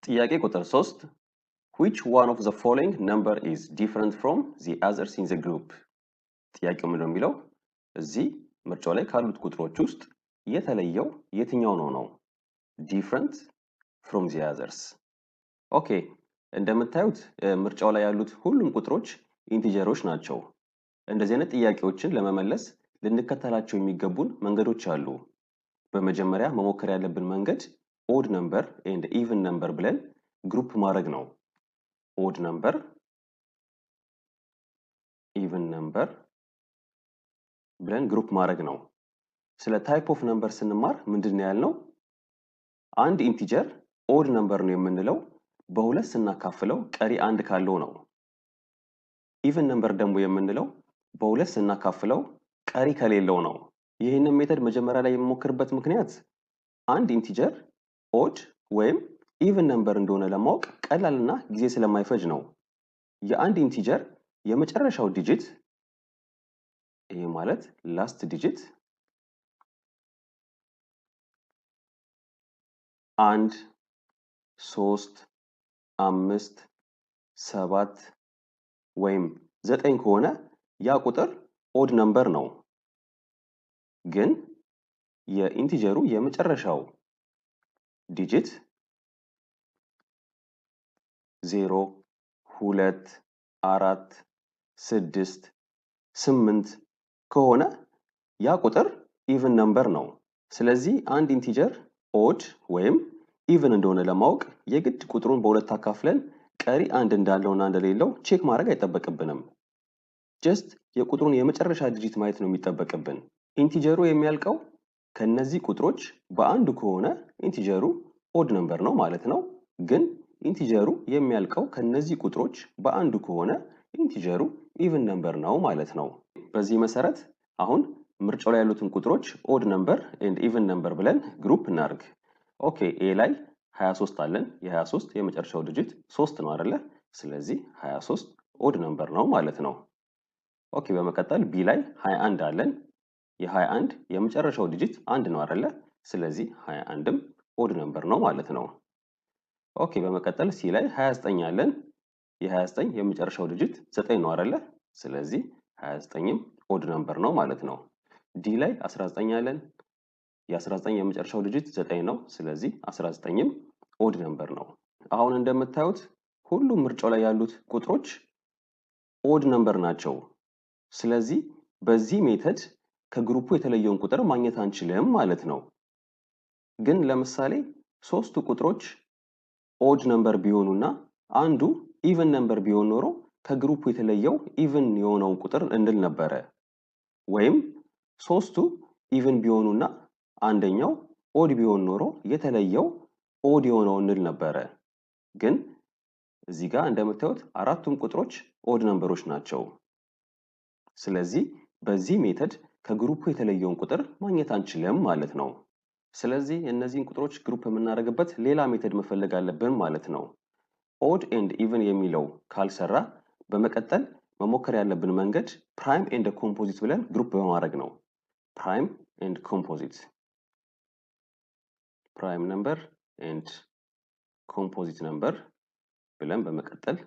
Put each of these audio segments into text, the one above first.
ጥያቄ ቁጥር 3 which one of the following number is different from the others in the group ጥያቄው ምንድነው የሚለው እዚህ ምርጫው ላይ ካሉት ቁጥሮች ውስጥ የተለየው የትኛው ነው different from the others ኦኬ እንደምታዩት ምርጫው ላይ ያሉት ሁሉም ቁጥሮች ኢንቲጀሮች ናቸው እንደዚህ አይነት ጥያቄዎችን ለመመለስ ልንከተላቸው የሚገቡን መንገዶች አሉ በመጀመሪያ መሞከር ያለብን መንገድ odd number and even number ብለን ግሩፕ ማድረግ ነው odd number even number ብለን ግሩፕ ማድረግ ነው ስለ ታይፕ ኦፍ ነምበር ስንማር ምንድነው ያልነው አንድ ኢንቲጀር odd number ነው የምንለው በሁለት ስናካፍለው ቀሪ አንድ ካለው ነው even number ደግሞ የምንለው በሁለት ስናካፍለው ቀሪ ከሌለው ነው ይሄንን ሜተድ መጀመሪያ ላይ የምሞክርበት ምክንያት አንድ ኢንቲጀር odd ወይም even number እንደሆነ ለማወቅ ቀላልና ጊዜ ስለማይፈጅ ነው የአንድ ኢንቲጀር የመጨረሻው ዲጂት ይሄ ማለት ላስት ዲጂት አንድ 3 5 7 ወይም 9 ከሆነ ያ ቁጥር odd number ነው ግን የኢንቲጀሩ የመጨረሻው ዲጂት 0 2 4 6 8 ከሆነ ያ ቁጥር even number ነው ስለዚህ አንድ ኢንቲጀር odd ወይም even እንደሆነ ለማወቅ የግድ ቁጥሩን በሁለት አካፍለን ቀሪ አንድ እንዳለውና እንደሌለው ቼክ ማድረግ አይጠበቅብንም ጀስት የቁጥሩን የመጨረሻ ዲጂት ማየት ነው የሚጠበቅብን ኢንቲጀሩ የሚያልቀው ከነዚህ ቁጥሮች በአንዱ ከሆነ ኢንቲጀሩ odd number ነው ማለት ነው ግን ኢንቲጀሩ የሚያልቀው ከነዚህ ቁጥሮች በአንዱ ከሆነ ኢንቲጀሩ even number ነው ማለት ነው በዚህ መሰረት አሁን ምርጫው ላይ ያሉትን ቁጥሮች odd number and even number ብለን ግሩፕ እናርግ ኦኬ ኤ ላይ 23 አለን የ23 የመጨረሻው ዲጂት 3 ነው አይደለ ስለዚህ 23 odd number ነው ማለት ነው ኦኬ በመቀጠል ቢ ላይ 21 አለን የ21 የመጨረሻው ዲጂት 1 ነው አይደለ ስለዚህ 21ም odd number ነው ማለት ነው ኦኬ በመቀጠል ሲ ላይ 29 አለን የ29 የመጨረሻው ዲጂት 9 ነው አይደለ ስለዚህ 29ም odd number ነው ማለት ነው ዲ ላይ 19 አለን የ19 የመጨረሻው ዲጂት 9 ነው ስለዚህ 19ም odd number ነው አሁን እንደምታዩት ሁሉም ምርጫው ላይ ያሉት ቁጥሮች odd number ናቸው ስለዚህ በዚህ ሜተድ ከግሩፑ የተለየውን ቁጥር ማግኘት አንችልም ማለት ነው ግን ለምሳሌ ሶስቱ ቁጥሮች odd number ቢሆኑና አንዱ even number ቢሆን ኖሮ ከግሩፑ የተለየው even የሆነው ቁጥር እንል ነበር ወይም ሶስቱ even ቢሆኑና አንደኛው odd ቢሆን ኖሮ የተለየው odd የሆነው እንል ነበር ግን እዚህ ጋር እንደምታዩት አራቱም ቁጥሮች odd numberዎች ናቸው ስለዚህ በዚህ ሜተድ ከግሩፑ የተለየውን ቁጥር ማግኘት አንችልም ማለት ነው ስለዚህ እነዚህን ቁጥሮች ግሩፕ የምናደርግበት ሌላ ሜተድ መፈለግ አለብን ማለት ነው odd and even የሚለው ካልሰራ በመቀጠል መሞከር ያለብን መንገድ prime and composite ብለን ግሩፕ በማድረግ ነው prime and composite prime number and composite number ብለን በመቀጠል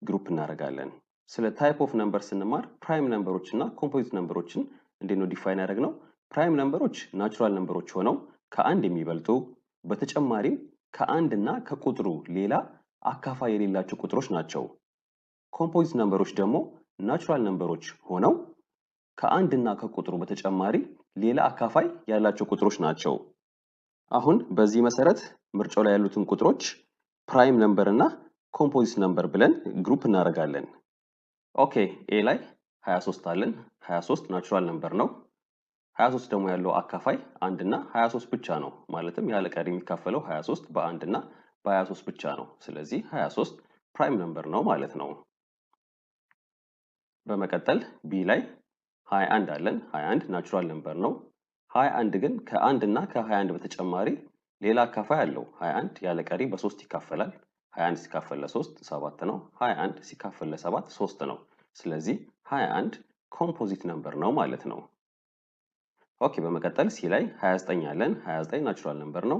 ግሩፕ እናደርጋለን ስለ ታይፕ ኦፍ ነምበር ስንማር prime numberዎች እና composite numberዎችን እንዴት ነው ዲፋይን ያደርግነው prime numberዎች ናቹራል ነምበሮች ሆነው ከአንድ የሚበልጡ በተጨማሪም ከአንድ እና ከቁጥሩ ሌላ አካፋይ የሌላቸው ቁጥሮች ናቸው composite numberዎች ደግሞ ናቹራል ነምበሮች ሆነው ከአንድ እና ከቁጥሩ በተጨማሪ ሌላ አካፋይ ያላቸው ቁጥሮች ናቸው አሁን በዚህ መሰረት ምርጫው ላይ ያሉትን ቁጥሮች prime number እና composite number ብለን ግሩፕ እናደርጋለን ኦኬ ኤ ላይ 23 አለን 23 ናቹራል ነምበር ነው 23 ደግሞ ያለው አካፋይ 1 እና 23 ብቻ ነው ማለትም ያለ ቀሪ የሚካፈለው 23 በ1 እና በ23 ብቻ ነው ስለዚህ 23 prime number ነው ማለት ነው በመቀጠል ቢ ላይ 21 አለን 21 ናቹራል ነምበር ነው 21 ግን ከ1 እና ከ21 በተጨማሪ ሌላ አካፋይ አለው 21 ያለ ቀሪ በ3 ይካፈላል 21 ሲካፈል ለ3 7 ነው 21 ሲካፈል ለ7 3 ነው ስለዚህ 21 ኮምፖዚት ነምበር ነው ማለት ነው ኦኬ በመቀጠል ሲ ላይ 29 አለን 29 ናቹራል ነምበር ነው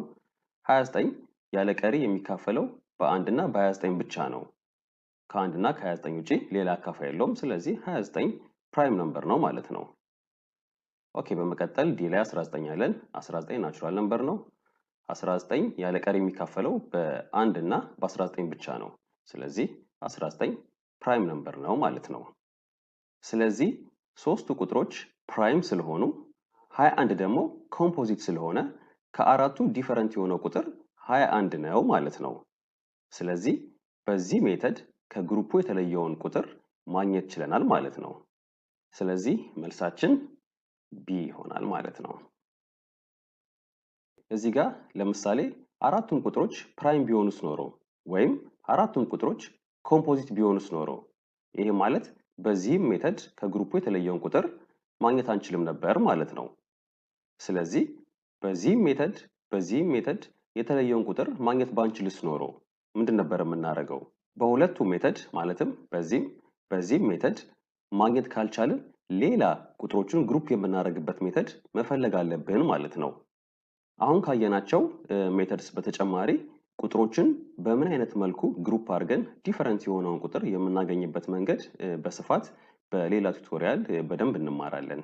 29 ያለ ቀሪ የሚካፈለው በ1 እና በ29 ብቻ ነው። ከ1 እና ከ29 ውጪ ሌላ አካፋይ የለውም። ስለዚህ 29 ፕራይም ነምበር ነው ማለት ነው። ኦኬ በመቀጠል ዲ ላይ 19 አለን። 19 ናቹራል ነምበር ነው። 19 ያለ ቀሪ የሚካፈለው በ1 እና በ19 ብቻ ነው። ስለዚህ 19 ፕራይም ነምበር ነው ማለት ነው። ስለዚህ ሶስቱ ቁጥሮች ፕራይም ስለሆኑ 21 ደግሞ ኮምፖዚት ስለሆነ ከአራቱ ዲፈረንት የሆነው ቁጥር 21 ነው ማለት ነው። ስለዚህ በዚህ ሜተድ ከግሩፑ የተለየውን ቁጥር ማግኘት ችለናል ማለት ነው። ስለዚህ መልሳችን ቢ ይሆናል ማለት ነው። እዚህ ጋር ለምሳሌ አራቱም ቁጥሮች ፕራይም ቢሆኑስ ኖሮ ወይም አራቱም ቁጥሮች ኮምፖዚት ቢሆኑስ ኖሮ ይሄ ማለት በዚህም ሜተድ ከግሩፑ የተለየውን ቁጥር ማግኘት አንችልም ነበር ማለት ነው። ስለዚህ በዚህም ሜተድ የተለየውን ቁጥር ማግኘት ባንችልስ ኖሮ ምንድን ነበር የምናደርገው? በሁለቱም ሜተድ ማለትም በዚህም ሜተድ ማግኘት ካልቻልን ሌላ ቁጥሮችን ግሩፕ የምናደርግበት ሜተድ መፈለግ አለብን ማለት ነው። አሁን ካየናቸው ሜተድስ በተጨማሪ ቁጥሮችን በምን አይነት መልኩ ግሩፕ አድርገን ዲፈረንት የሆነውን ቁጥር የምናገኝበት መንገድ በስፋት በሌላ ቱቶሪያል በደንብ እንማራለን።